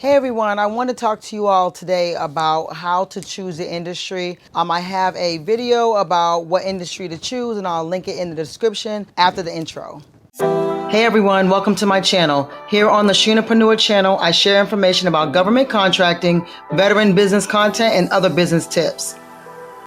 Hey everyone, I want to talk to you all today about how to choose the industry. I have a video about what industry to choose and I'll link it in the description after the intro. Hey everyone, welcome to my channel. Here on the Sheenapreneur channel, I share information about government contracting, veteran business content, and other business tips.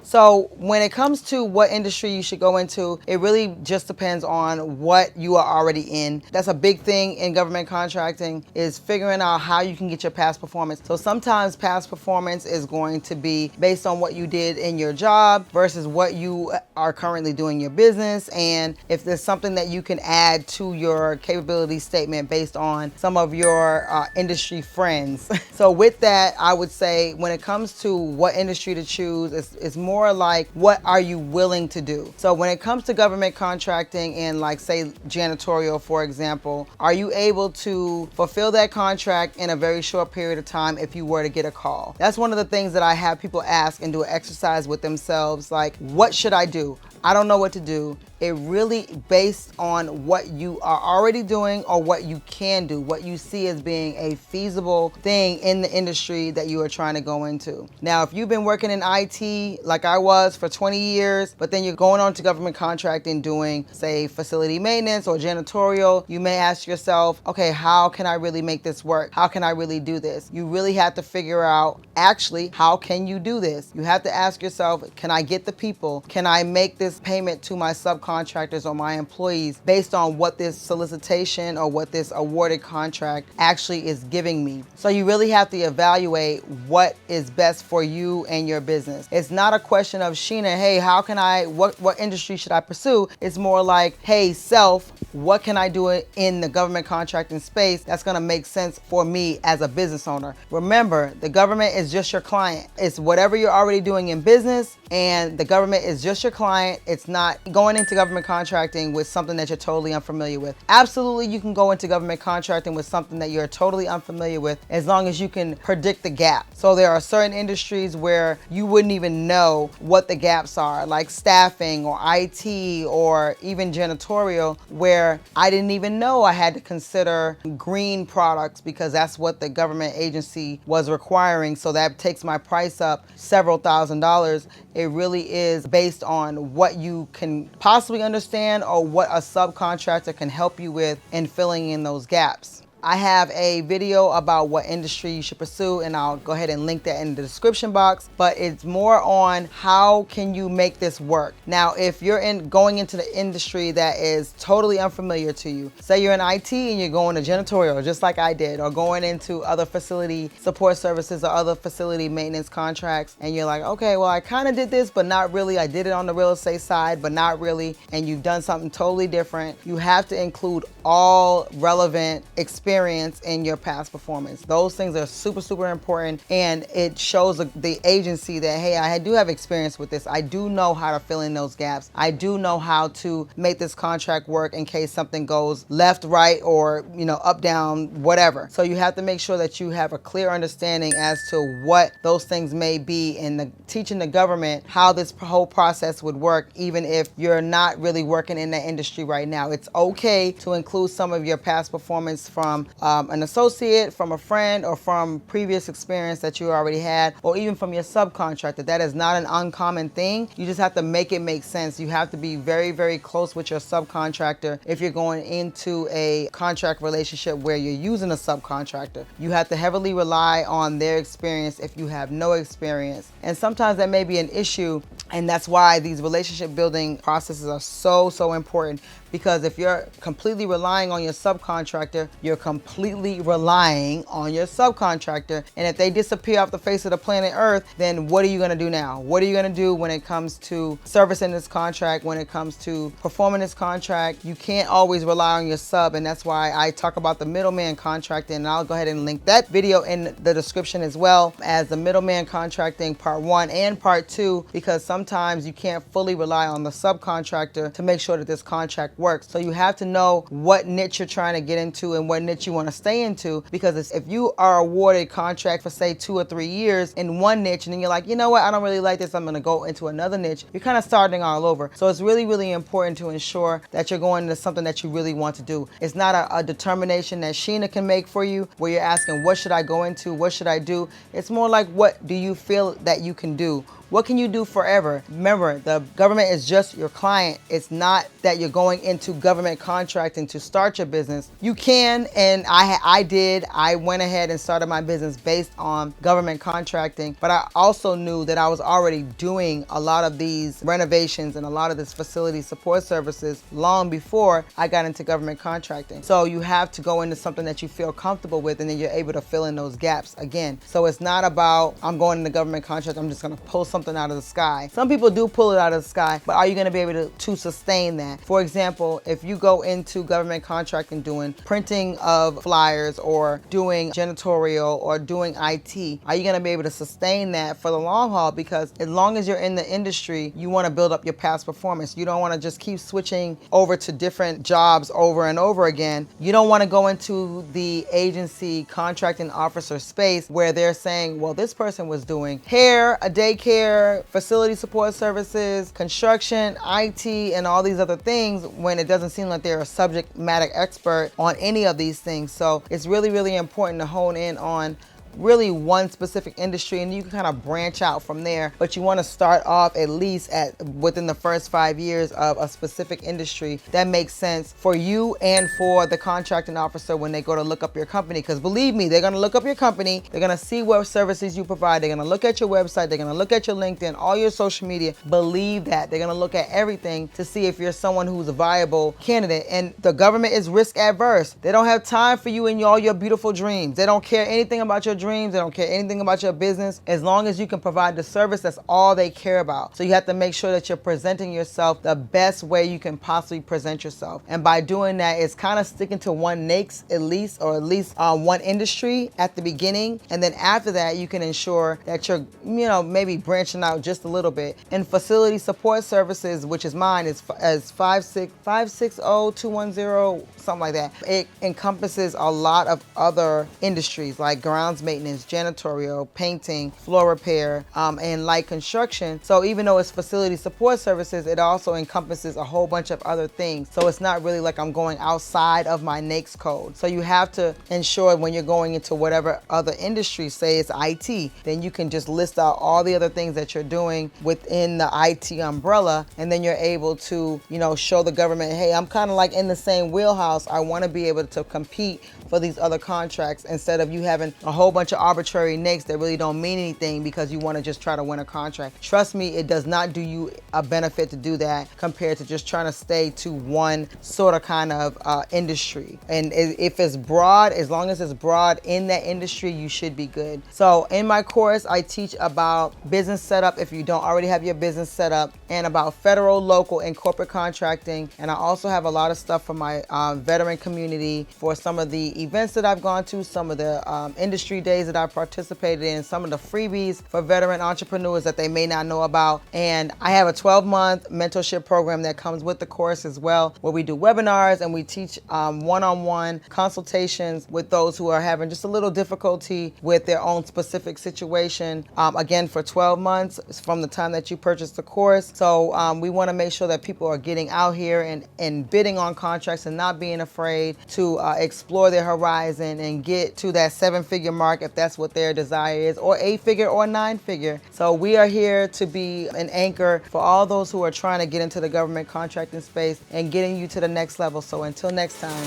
So when it comes to what industry you should go into, it really just depends on what you are already in. That's a big thing in government contracting, is figuring out how you can get your past performance. So sometimes past performance is going to be based on what you did in your job versus what you are currently doing in your business, and if there's something that you can add to your capability statement based on some of your industry friends. So with that, I would say when it comes to what industry to choose, it's more like what are you willing to do. So when it comes to government contracting and like say janitorial, for example, are you able to fulfill that contract in a very short period of time if you were to get a call? That's one of the things that I have people ask and do an exercise with themselves, like, what should I do? I don't know what to do. It really based on what you are already doing or what you can do, what you see as being a feasible thing in the industry that you are trying to go into. Now, if you've been working in IT like I was for 20 years, but then you're going on to government contracting doing, say, facility maintenance or janitorial, you may ask yourself, okay, how can I really make this work? How can I really do this? You really have to figure out, actually, how can you do this? You have to ask yourself, can I get the people? Can I make this payment to my subcontractors or my employees based on what this solicitation or what this awarded contract actually is giving me? So you really have to evaluate what is best for you and your business. It's not a question of, Sheena, hey, how can I, what industry should I pursue? It's more like, hey, self, what can I do in the government contracting space that's gonna make sense for me as a business owner? Remember, the government is just your client. It's whatever you're already doing in business, and the government is just your client. It's not going into government contracting with something that you're totally unfamiliar with. Absolutely, you can go into government contracting with something that you're totally unfamiliar with as long as you can predict the gap. So there are certain industries where you wouldn't even know what the gaps are, like staffing or IT or even janitorial, where I didn't even know I had to consider green products because that's what the government agency was requiring. So that takes my price up several $1,000s. It really is based on what you can possibly understand or what a subcontractor can help you with in filling in those gaps. I have a video about what industry you should pursue, and I'll go ahead and link that in the description box, but it's more on how can you make this work. Now, if you're going into the industry that is totally unfamiliar to you, say you're in IT and you're going to janitorial, just like I did, or going into other facility support services or other facility maintenance contracts, and you're like, okay, well, I kind of did this, but not really. I did it on the real estate side, but not really, and you've done something totally different. You have to include all relevant experience in your past performance. Those things are super, super important, and it shows the agency that, hey, I do have experience with this. I do know how to fill in those gaps. I do know how to make this contract work in case something goes left, right, or, you know, up, down, whatever. So you have to make sure that you have a clear understanding as to what those things may be, and teaching the government how this whole process would work, even if you're not really working in that industry right now. It's okay to include some of your past performance from an associate, from a friend, or from previous experience that you already had, or even from your subcontractor. That is not an uncommon thing. You just have to make it make sense. You have to be very, very close with your subcontractor if you're going into a contract relationship where you're using a subcontractor. You have to heavily rely on their experience if you have no experience. And sometimes that may be an issue, and that's why these relationship building processes are so, so important. Because if you're completely relying on your subcontractor, you're completely relying on your subcontractor. And if they disappear off the face of the planet Earth, then what are you gonna do now? What are you gonna do when it comes to servicing this contract, when it comes to performing this contract? You can't always rely on your sub, and that's why I talk about the middleman contracting, and I'll go ahead and link that video in the description as well as the middleman contracting part 1 and part 2, because sometimes sometimes you can't fully rely on the subcontractor to make sure that this contract works. So you have to know what niche you're trying to get into and what niche you want to stay into, because if you are awarded contract for say 2 or 3 years in one niche and then you're like, you know what, I don't really like this, I'm going to go into another niche, you're kind of starting all over. So it's really, really important to ensure that you're going into something that you really want to do. It's not a determination that Sheena can make for you where you're asking, what should I go into? What should I do? It's more like, what do you feel that you can do? What can you do forever? Remember, the government is just your client. It's not that you're going into government contracting to start your business. You can, and I went ahead and started my business based on government contracting, but I also knew that I was already doing a lot of these renovations and a lot of this facility support services long before I got into government contracting. So you have to go into something that you feel comfortable with, and then you're able to fill in those gaps again. So it's not about, I'm going into government contract, I'm just gonna pull something out of the sky. Some people do pull it out of the sky, but are you going to be able to sustain that? For example, if you go into government contracting doing printing of flyers or doing janitorial or doing IT, are you going to be able to sustain that for the long haul? Because as long as you're in the industry, you want to build up your past performance. You don't want to just keep switching over to different jobs over and over again. You don't want to go into the agency contracting officer space where they're saying, well, this person was doing hair, a daycare, facility support services, construction, IT, and all these other things, when it doesn't seem like they're a subject matter expert on any of these things. So it's really, really important to hone in on really one specific industry, and you can kind of branch out from there, but you want to start off at least within the first 5 years of a specific industry that makes sense for you and for the contracting officer when they go to look up your company. Because believe me, they're going to look up your company, they're going to see what services you provide, they're going to look at your website, they're going to look at your LinkedIn, all your social media. Believe that they're going to look at everything to see if you're someone who's a viable candidate. And the government is risk adverse. They don't have time for you and all your beautiful dreams. They don't care anything about your dreams. They don't care anything about your business. As long as you can provide the service, that's all they care about. So you have to make sure that you're presenting yourself the best way you can possibly present yourself. And by doing that, it's kind of sticking to one niche at least, or at least one industry at the beginning. And then after that, you can ensure that you're, maybe branching out just a little bit. And facility support services, which is mine, is as 560-210, something like that. It encompasses a lot of other industries like grounds maintenance, janitorial, painting, floor repair, and light construction. So even though it's facility support services, it also encompasses a whole bunch of other things. So it's not really like I'm going outside of my NAICS code. So you have to ensure when you're going into whatever other industry, say it's IT, then you can just list out all the other things that you're doing within the IT umbrella, and then you're able to, show the government, hey, I'm kind of like in the same wheelhouse. I want to be able to compete for these other contracts, instead of you having a whole bunch of arbitrary NAICS that really don't mean anything because you want to just try to win a contract. Trust me, it does not do you a benefit to do that compared to just trying to stay to one sort of kind of industry. And if it's broad, as long as it's broad in that industry, you should be good. So in my course, I teach about business setup if you don't already have your business set up, and about federal, local, and corporate contracting. And I also have a lot of stuff for my veteran community for some of the events that I've gone to, some of the industry days that I've participated in, some of the freebies for veteran entrepreneurs that they may not know about. And I have a 12-month mentorship program that comes with the course as well, where we do webinars and we teach one-on-one consultations with those who are having just a little difficulty with their own specific situation. Again, for 12 months from the time that you purchase the course. So we want to make sure that people are getting out here and bidding on contracts and not being afraid to explore their horizon and get to that 7-figure mark if that's what their desire is, or 8-figure or 9-figure. So we are here to be an anchor for all those who are trying to get into the government contracting space and getting you to the next level. So until next time,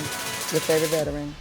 your favorite veteran.